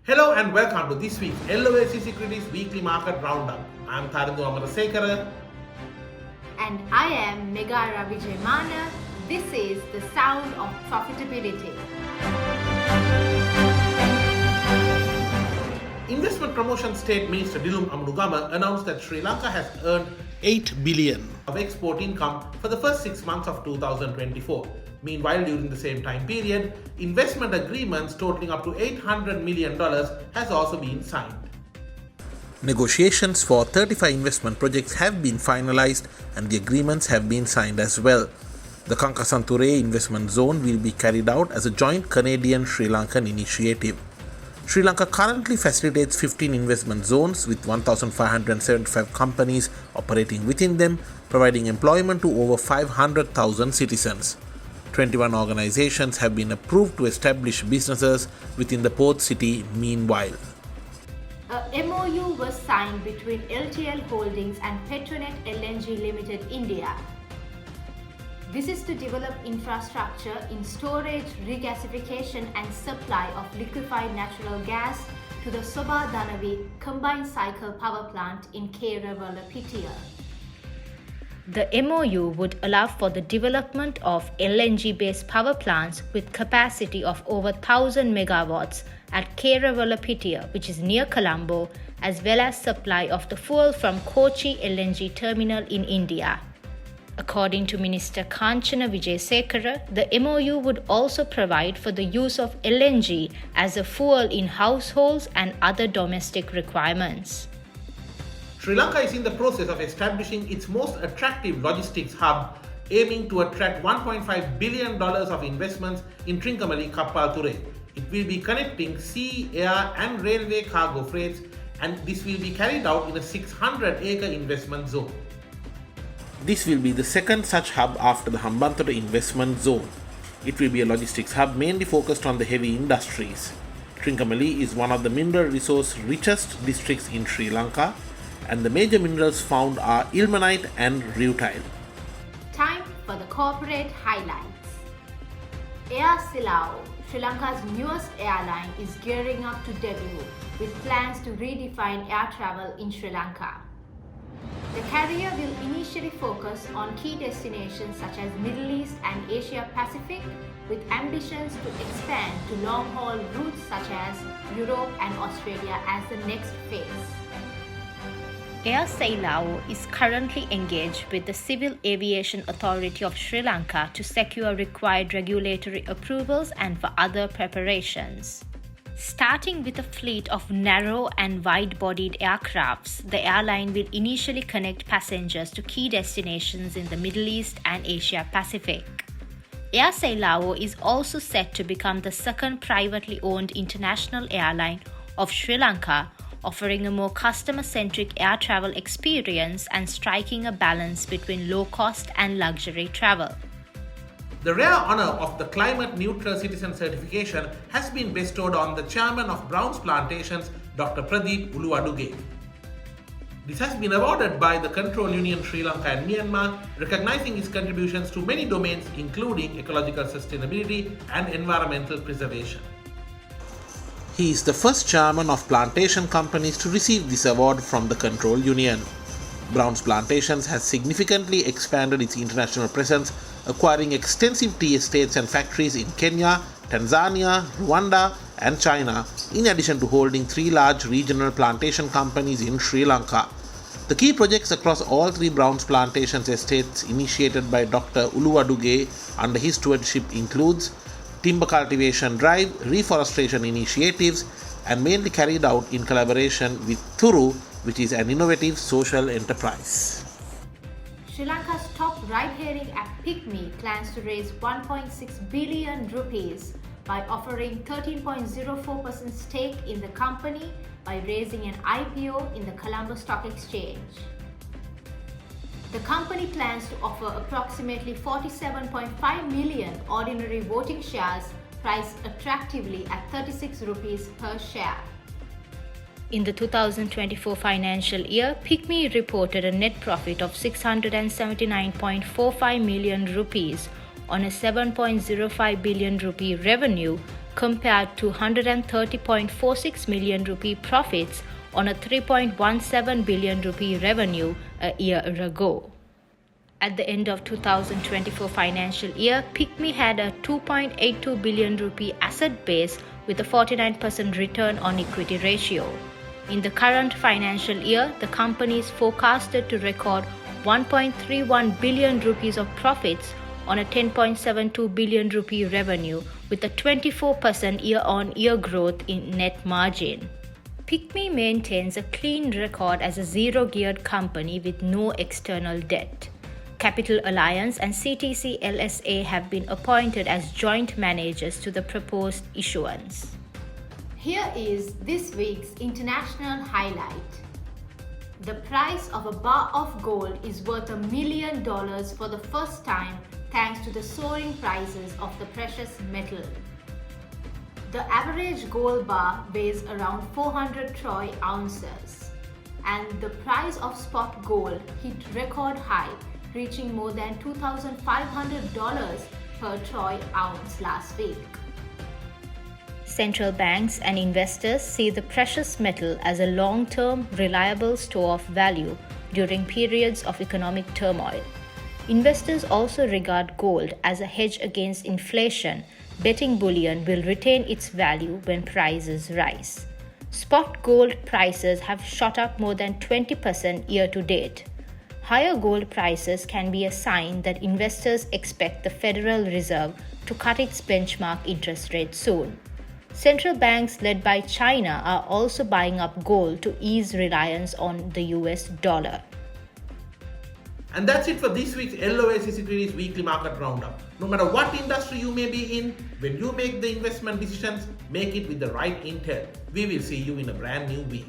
Hello and welcome to this week's LOLC Securities Weekly Market Roundup. I am Tharindu Amarasekara. And I am Megara Vijayamana. This is the sound of profitability. Investment Promotion State Minister Dilum Amnugama announced that Sri Lanka has earned 8 billion of export income for the first 6 months of 2024. Meanwhile, during the same time period, investment agreements totaling up to $800 million has also been signed. Negotiations for 35 investment projects have been finalized and the agreements have been signed as well. The Kankasanture investment zone will be carried out as a joint Canadian-Sri Lankan initiative. Sri Lanka currently facilitates 15 investment zones with 1,575 companies operating within them, providing employment to over 500,000 citizens. 21 organizations have been approved to establish businesses within the port city meanwhile. A MOU was signed between LTL Holdings and Petronet LNG Limited India. This is to develop infrastructure in storage, regasification and supply of liquefied natural gas to the Soba Danavi combined cycle power plant in Keravalapitia. The MOU would allow for the development of LNG-based power plants with capacity of over 1,000 megawatts at Keravalapitia, which is near Colombo, as well as supply of the fuel from Kochi LNG terminal in India. According to Minister Kanchana Vijayasekara, the MOU would also provide for the use of LNG as a fuel in households and other domestic requirements. Sri Lanka is in the process of establishing its most attractive logistics hub, aiming to attract $1.5 billion of investments in Trincomalee Kappalture. It will be connecting sea, air and railway cargo freights, and this will be carried out in a 600-acre investment zone. This will be the second such hub after the Hambantota investment zone. It will be a logistics hub mainly focused on the heavy industries. Trincomalee is one of the mineral resource richest districts in Sri Lanka, and the major minerals found are ilmenite and rutile. Time for the corporate highlights. Air Silao, Sri Lanka's newest airline, is gearing up to debut with plans to redefine air travel in Sri Lanka. The carrier will initially focus on key destinations such as Middle East and Asia Pacific, with ambitions to expand to long-haul routes such as Europe and Australia as the next phase. Air Silao is currently engaged with the Civil Aviation Authority of Sri Lanka to secure required regulatory approvals and for other preparations. Starting with a fleet of narrow and wide-bodied aircrafts, the airline will initially connect passengers to key destinations in the Middle East and Asia Pacific. Air Silao is also set to become the second privately owned international airline of Sri Lanka, offering a more customer-centric air travel experience and striking a balance between low-cost and luxury travel. The rare honor of the Climate Neutral Citizen certification has been bestowed on the chairman of Browns Plantations, Dr. Pradeep Uluwaduge. This has been awarded by the Control Union Sri Lanka and Myanmar, recognizing his contributions to many domains including ecological sustainability and environmental preservation. He is the first chairman of plantation companies to receive this award from the Control Union. Browns Plantations has significantly expanded its international presence, acquiring extensive tea estates and factories in Kenya, Tanzania, Rwanda, and China, in addition to holding 3 large regional plantation companies in Sri Lanka. The key projects across all 3 Browns Plantations estates initiated by Dr. Uluwaduge under his stewardship includes timber cultivation drive, reforestation initiatives, and mainly carried out in collaboration with Thuru, which is an innovative social enterprise. Sri Lanka's top ride-hailing app PickMe plans to raise 1.6 billion rupees by offering 13.04% stake in the company by raising an IPO in the Colombo Stock Exchange. The company plans to offer approximately 47.5 million ordinary voting shares priced attractively at 36 rupees per share. In the 2024 financial year, PickMe reported a net profit of 679.45 million rupees on a 7.05 billion rupee revenue, compared to 130.46 million rupee profits on a 3.17 billion rupee revenue a year ago. At the end of 2024 financial year, Picme had a 2.82 billion rupee asset base with a 49% return on equity ratio. In the current financial year, the company is forecasted to record 1.31 billion rupees of profits on a 10.72 billion rupee revenue with a 24% year-on-year growth in net margin. Picme maintains a clean record as a zero-geared company with no external debt. Capital Alliance and CTC LSA have been appointed as joint managers to the proposed issuance. Here is this week's international highlight. The price of a bar of gold is worth $1 million for the first time thanks to the soaring prices of the precious metal. The average gold bar weighs around 400 troy ounces, and the price of spot gold hit record high, reaching more than $2,500 per troy ounce last week. Central banks and investors see the precious metal as a long-term, reliable store of value during periods of economic turmoil. Investors also regard gold as a hedge against inflation, betting bullion will retain its value when prices rise. Spot gold prices have shot up more than 20% year to date. Higher gold prices can be a sign that investors expect the Federal Reserve to cut its benchmark interest rate soon. Central banks led by China are also buying up gold to ease reliance on the US dollar. And that's it for this week's LOLC Securities Weekly Market Roundup. No matter what industry you may be in, when you make the investment decisions, make it with the right intel. We will see you in a brand new week.